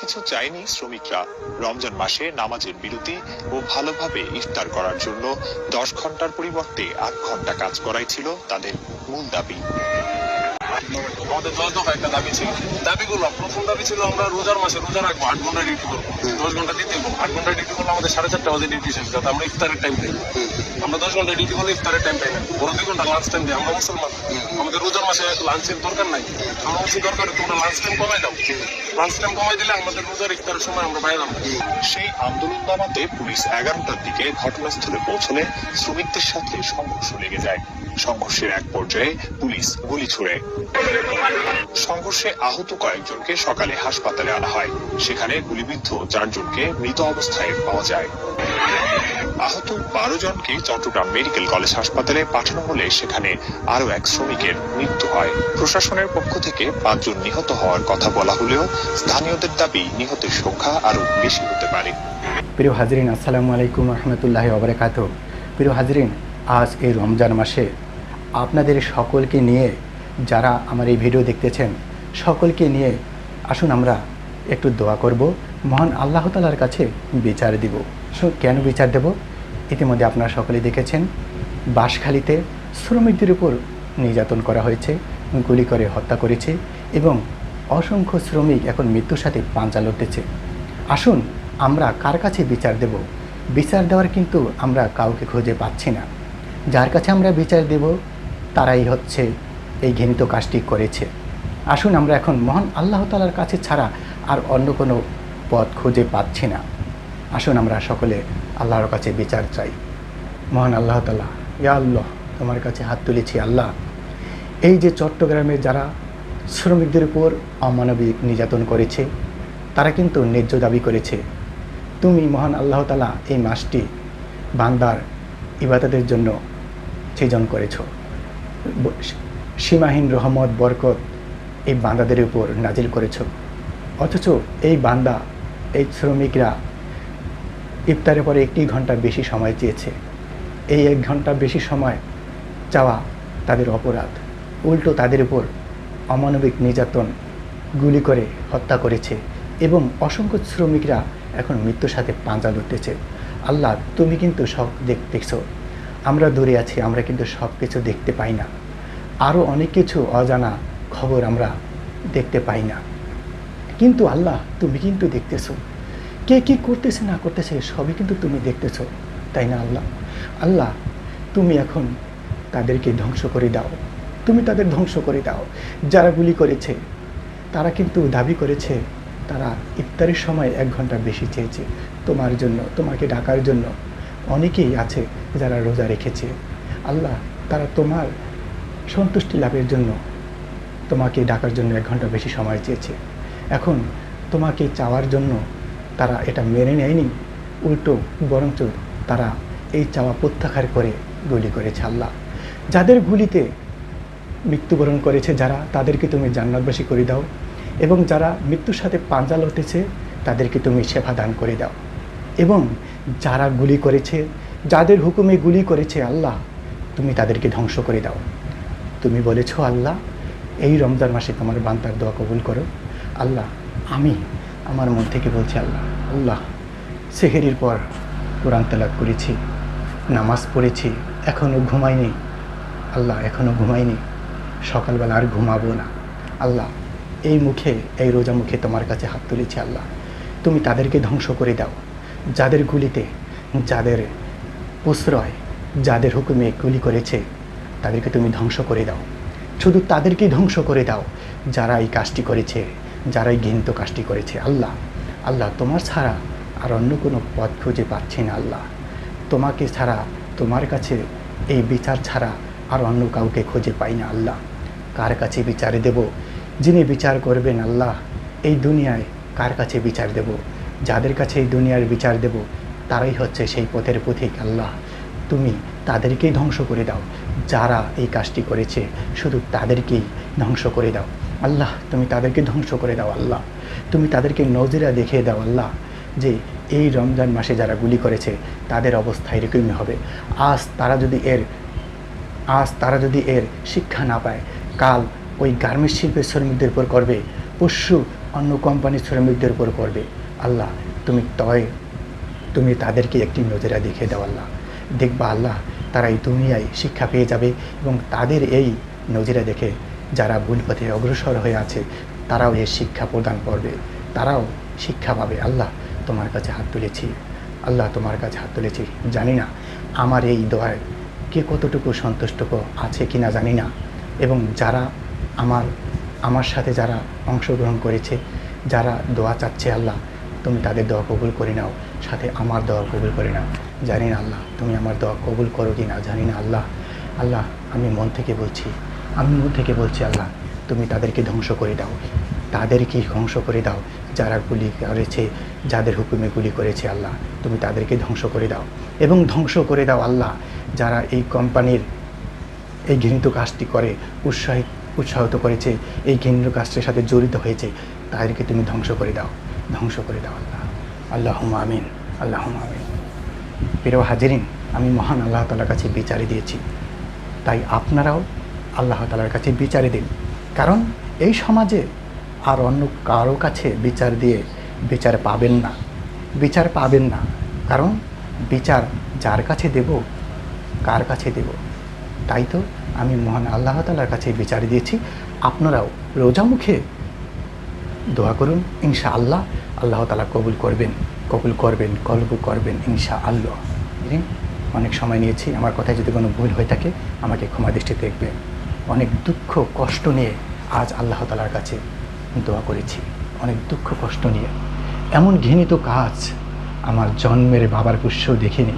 কিছু চায়নি শ্রমিকরা। রমজান মাসে নামাজের বিরতি ও ভালোভাবে ইফতার করার জন্য 10 ঘন্টার পরিবর্তে 8 ঘন্টা কাজ করাই ছিল তাদের মূল দাবি। আমাদের 10 দফা একটা দাবি ছিল। দাবিগুলো প্রথম দাবি ছিল আমরা রোজার মাসে রোজা রাখবো, 8 ঘন্টা ডিউটি করবো, 10 ঘন্টা ডিউটি করবো। 8 ঘন্টা ডিউটি করলে আমাদের 4:30 বাজে ডিউটি শেষ, যাতে আমরা ইফতারের টাইম পাই। আমরা 10 ঘন্টা ডিউটি করলে ইফতারের টাইম পাই না, ওরা 2 ঘন্টা লাঞ্চ টাইম দেয়। আমরা মুসলমান, আমাদের রোজার মাসে লাঞ্চের দরকার নাই। আমরা বলছি দরকার তোমরা লাঞ্চ টাইম কমাই দাও, লাঞ্চ টাইম কমাই দিলে আমাদের রোজার ইফতারের সময় আমরা বাইরে যাবো। সেই আন্দোলন দমাতে পুলিশ 11টার দিকে ঘটনাস্থলে পৌঁছলে শ্রমিকদের সাথে সংঘর্ষ লেগে যায়। সংঘর্ষের এক পর্যায়ে পুলিশ গুলি ছুড়ে। সংঘর্ষে আহত কয়েকজনকে সকালে হাসপাতালে আনা হয়। সেখানে গুলিবিদ্ধ 4 জনকে মৃত অবস্থায় পাওয়া যায়। আহত 12 জনকে চট্টগ্রাম মেডিকেল কলেজ হাসপাতালে পাঠানো হলে সেখানে আরো এক শ্রমিকের মৃত্যু হয়। প্রশাসনের পক্ষ থেকে 5 জন নিহত হওয়ার কথা বলা হলেও স্থানীয়দের দাবি নিহতের সংখ্যা আরো বেশি হতে পারে। প্রিয় হাজরিন, আসসালামু আলাইকুম রহমতুল্লাহি ওয়া বারাকাতুহু। প্রিয় হাজরিন, আজ এই রমজান মাসে আপনাদের সকলকে নিয়ে, যারা আমার এই ভিডিও দেখতেছেন সকলকে নিয়ে আসুন আমরা একটু দোয়া করব, মহান আল্লাহ তাআলার কাছে বিচার দিব। কেন বিচার দেব? ইতিমধ্যে আপনারা সকলে দেখেছেন বাঁশখালীতে শ্রমিকদের উপর নির্যাতন করা হয়েছে, গুলি করে হত্যা করেছে এবং অসংখ্য শ্রমিক এখন মৃত্যুর সাথে পাঞ্জা লড়তেছে। আসুন আমরা কার কাছে বিচার দেব? বিচার দেওয়ার কিন্তু আমরা কাউকে খুঁজে পাচ্ছি না। যার কাছে আমরা বিচার দেব তারাই হচ্ছে এই ঘৃণিত কাজটি করেছে। আসুন আমরা এখন মহান আল্লাহ তাআলার কাছে ছাড়া আর অন্য কোনো পথ খুঁজে পাচ্ছি না। আসুন আমরা সকলে আল্লাহর কাছে বিচার চাই। মহান আল্লাহ তাআলা, ইয়া আল্লাহ, তোমার কাছে হাত তুলেছি। আল্লাহ, এই যে চট্টগ্রামে যারা শ্রমিকদের উপর অমানবিক নির্যাতন করেছে, তারা কিন্তু ন্যায্য দাবি করেছে। তুমি মহান আল্লাহ তাআলা এই মাসটি বান্দার ইবাদতের জন্য সৃজন করেছ। সীমাহীন রহমত বরকত এই বান্দাদের উপর নাজিল করেছ। অথচ এই বান্দা, এই শ্রমিকরা ইফতারের পরে 1 ঘন্টা বেশি সময় চেয়েছে। এই 1 ঘন্টা বেশি সময় চাওয়া তাদের অপরাধ। উল্টো তাদের উপর অমানবিক নির্যাতন, গুলি করে হত্যা করেছে এবং অসংখ্য শ্রমিকরা এখন মৃত্যুর সাথে পাঞ্জা লড়তেছে। আল্লাহ, তুমি কিন্তু সব দেখতেছ। আমরা দূরে আছি, আমরা কিন্তু সব কিছু দেখতে পাই না। আরও অনেক কিছু অজানা খবর আমরা দেখতে পাই না, কিন্তু আল্লাহ তুমি কিন্তু দেখতেছো। কে কী করতেছে না করতেছে সবই কিন্তু তুমি দেখতেছো, তাই না আল্লাহ? আল্লাহ, তুমি এখন তাদেরকে ধ্বংস করে দাও, তুমি তাদের ধ্বংস করে দাও। যারা গুলি করেছে তারা কিন্তু দাবি করেছে তারা ইফতারের সময় 1 ঘন্টা বেশি চেয়েছে তোমার জন্য, তোমাকে ডাকার জন্য। অনেকেই আছে যারা রোজা রেখেছে। আল্লাহ, তারা তোমার সন্তুষ্টি লাভের জন্য তোমাকে ডাকার জন্য 1 ঘন্টা বেশি সময় চেয়েছে। এখন তোমাকে চাওয়ার জন্য তারা এটা মেনে নেয়নি, উল্টো বরঞ্চ তারা এই চাওয়া প্রত্যাহার করে গুলি করেছে। আল্লাহ, যাদের গুলিতে মৃত্যুবরণ করেছে যারা, তাদেরকে তুমি জান্নাতবাসী করে দাও এবং যারা মৃত্যুর সাথে পাঞ্জা লড়তেছে তাদেরকে তুমি সেবা দান করে দাও। এবং যারা গুলি করেছে, যাদের হুকুমে গুলি করেছে, আল্লাহ তুমি তাদেরকে ধ্বংস করে দাও। তুমি বলেছো আল্লাহ, এই রমজান মাসে তোমার বান্দার দোয়া কবুল করো। আল্লাহ, আমি আমার মন থেকে বলছি আল্লাহ, আল্লাহ সেহরির পর কোরআন তেলাওয়াত করেছি, নামাজ পড়েছি, এখনও ঘুমাইনি। আল্লাহ, এখনও ঘুমাইনি, সকালবেলা আর ঘুমাবো না। আল্লাহ, এই মুখে, এই রোজা মুখে তোমার কাছে হাত তুলেছি। আল্লাহ, তুমি তাদেরকে ধ্বংস করে দাও। যাদের গুলিতে, যাদের প্রশ্রয়, যাদের হুকুমে গুলি করেছে তাদেরকে তুমি ধ্বংস করে দাও। শুধু তাদেরকেই ধ্বংস করে দাও যারা এই কাজটি করেছে, যারা এই ঘৃণিত কাজটি করেছে। আল্লাহ, আল্লাহ তোমার ছাড়া আর অন্য কোনো পথ খুঁজে পাচ্ছি না। আল্লাহ, তোমাকে ছাড়া, তোমার কাছে এই বিচার ছাড়া আর অন্য কাউকে খুঁজে পাই না। আল্লাহ, কার কাছে বিচার দেব? যিনি বিচার করবেন আল্লাহ এই দুনিয়ায়, কার কাছে বিচার দেব? যাদের কাছে এই দুনিয়ার বিচার দেব তারাই হচ্ছে সেই পথের পথিক। আল্লাহ, তুমি তাদেরকেই ধ্বংস করে দাও। যারা এই কাজটি করেছে শুধু তাদেরকেই ধ্বংস করে দাও। আল্লাহ, তুমি তাদেরকে ধ্বংস করে দাও। আল্লাহ, তুমি তাদেরকে নজিরা দেখিয়ে দাও। আল্লাহ, যে এই রমজান মাসে যারা গুলি করেছে তাদের অবস্থা এরকমই হবে। আজ তারা যদি এর শিক্ষা না পায়, কাল ওই গার্মেন্টস শিল্পের শ্রমিকদের উপর করবে, পরশু অন্য কোম্পানির শ্রমিকদের উপর করবে। আল্লাহ তুমি তাদেরকে একটি নজরা দেখিয়ে দাও আল্লাহ। দেখবা আল্লাহ, তারা এই দুনিয়ায় শিক্ষা পেয়ে যাবে এবং তাদের এই নজিরা দেখে যারা ভুল পথে অগ্রসর হয়ে আছে তারাও এর শিক্ষা প্রদান করবে, তারাও শিক্ষা পাবে। আল্লাহ তোমার কাছে হাত তুলেছি, আল্লাহ তোমার কাছে হাত তুলেছি। জানি না আমার এই দোয়ায় কে কতটুকু সন্তুষ্ট আছে কি না জানি না, এবং যারা আমার সাথে যারা অংশগ্রহণ করেছে, যারা দোয়া চাচ্ছে আল্লাহ তুমি তাদের দোয়া কবুল করে নাও, সাথে আমার দোয়া কবুল করে নাও। জানি না আল্লাহ তুমি আমার দোয়া কবুল করো কি না জানি না আল্লাহ। আল্লাহ আমি মন থেকে বলছি আল্লাহ তুমি তাদেরকে ধ্বংস করে দাও, তাদেরকে ধ্বংস করে দাও যারা গুলি করেছে, যাদের হুকুমে গুলি করেছে আল্লাহ তুমি তাদেরকে ধ্বংস করে দাও, এবং ধ্বংস করে দাও আল্লাহ যারা এই কোম্পানির এই ঘৃণিত কাজটি করে উৎসাহিত করেছে, এই ঘৃণিত কাজটির সাথে জড়িত হয়েছে, তাদেরকে তুমি ধ্বংস করে দাও আল্লাহ। আল্লাহুম্মা আমিন, আল্লাহুম্মা আমিন। প্রিয় হাজিরিন, আমি মহান আল্লাহ তাআলার কাছে বিচারে দিয়েছি, তাই আপনারাও আল্লাহ তাআলার কাছে বিচারে দিন। কারণ এই সমাজে আর অন্য কারো কাছে বিচার পাবেন না, কারণ বিচার যার কাছে দেব, কার কাছে দেব। তাই তো আমি মহান আল্লাহ তাআলার কাছে বিচার দিয়েছি। আপনারাও রোজা মুখে দোয়া করুন, ইনশাআল্লাহ আল্লাহ তাআলা কবুল করবেন ইনশাআল্লাহ। অনেক সময় নিয়েছি, আমার কথায় যদি কোনো ভুল হয়ে থাকে আমাকে ক্ষমা দৃষ্টিতে দেখবেন। অনেক দুঃখ কষ্ট নিয়ে আজ আল্লাহ তাআলার কাছে দোয়া করেছি, অনেক দুঃখ কষ্ট নিয়ে। এমন ঘৃণিত কাজ আমার জন্মের বাবার পুষ্য দেখিনি।